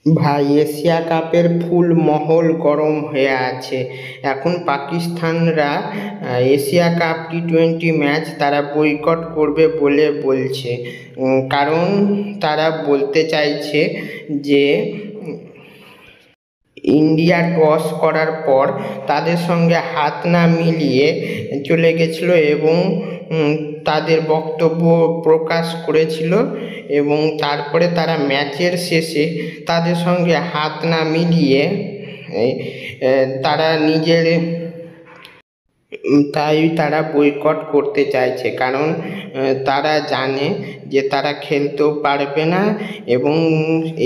ভাই, এশিয়া কাপের ফুল মহল গরম হয়ে আছে। এখন পাকিস্তানরা এশিয়া কাপ টি-20 ম্যাচ তারা বয়কট করবে বলে বলছে। কারণ তারা বলতে চাইছে যে ইন্ডিয়া টস করার পর তাদের সঙ্গে হাত না মিলিয়ে চলে গেছিল এবং তাদের বক্তব্য প্রকাশ করেছিল এবং তারপরে তারা ম্যাচের শেষে তাদের সঙ্গে হাত না মিলিয়ে তারা নিজের তাই তারা বয়কট করতে চাইছে। কারণ তারা জানে যে তারা খেলতেও পারবে না এবং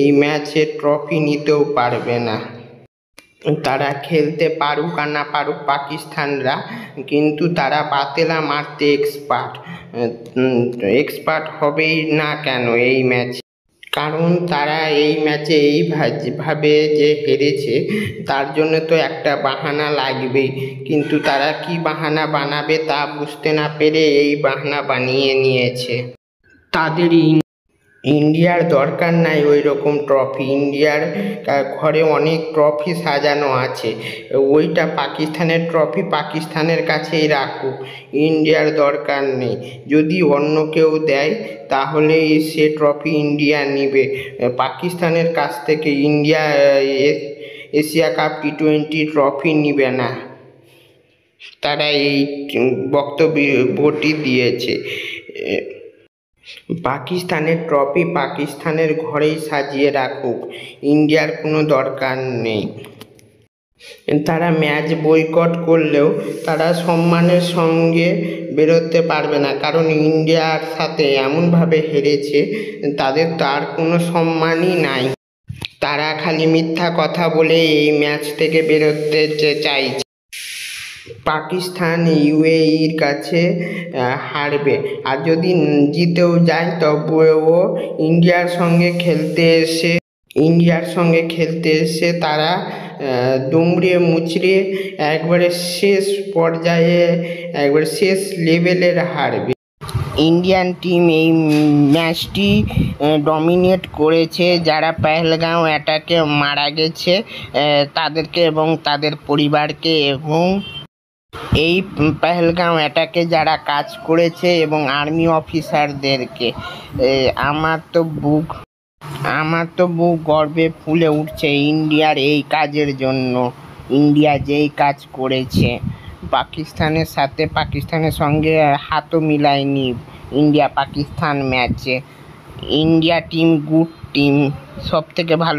এই ম্যাচে ট্রফি নিতেও পারবে না। তারা খেলতে পারুক আর না পারুক পাকিস্তানরা, কিন্তু তারা পাতেলা মারতে এক্সপার্ট হবেই না কেন এই ম্যাচে। কারণ তারা এই ম্যাচে এইভাবে যে হেরেছে তার জন্য তো একটা বাহানা লাগবেই, কিন্তু তারা কি বাহানা বানাবে তা বুঝতে না পেরে এই বাহানা বানিয়ে নিয়েছে। তাদের ইন্ডিয়ার দরকার নাই ওই রকম ট্রফি। ইন্ডিয়ার ঘরে অনেক ট্রফি সাজানো আছে, ওইটা পাকিস্তানের ট্রফি পাকিস্তানের কাছেই রাখুক, ইন্ডিয়ার দরকার নেই। যদি অন্য কেউ দেয় তাহলে সে ট্রফি ইন্ডিয়া নিবে, পাকিস্তানের কাছ থেকে ইন্ডিয়া এশিয়া কাপ টি-20 ট্রফি নিবে না। তারা এই বক্তব্যটি দিয়েছে। পাকিস্তানের ট্রফি পাকিস্তানের ঘরেই সাজিয়ে রাখুক, ইন্ডিয়ার কোনো দরকার নেই। তারা ম্যাচ বয়কট করলেও তারা সম্মানের সঙ্গে বেরোতে পারবে না, কারণ ইন্ডিয়ার সাথে এমনভাবে হেরেছে তাদের তার কোনো সম্মানই নাই। তারা খালি মিথ্যা কথা বলে এই ম্যাচ থেকে বেরোতে চাইছে। পাকিস্তান ইউএইর কাছে হারবে, আর যদি জিতেও যায় তবুও ইন্ডিয়ার সঙ্গে খেলতে এসে তারা দুমড়ে মুচড়ে একবারে শেষ লেভেলের হারবে। ইন্ডিয়ান টিম এই ম্যাচটি ডমিনেট করেছে। যারা পেহেলগাঁও অ্যাটাকে মারা গেছে তাদেরকে এবং তাদের পরিবারকে, এবং এই পেহেলগাঁও অ্যাটাকে যারা কাজ করেছে এবং আর্মি অফিসারদেরকে। আমার তো বুক গর্বে ফুলে উঠছে ইন্ডিয়ার এই কাজের জন্য। ইন্ডিয়া যেই কাজ করেছে, পাকিস্তানের সঙ্গে হাতও মিলায়নি ইন্ডিয়া পাকিস্তান ম্যাচে। ইন্ডিয়া টিম গুড টিম, সব থেকে ভালো।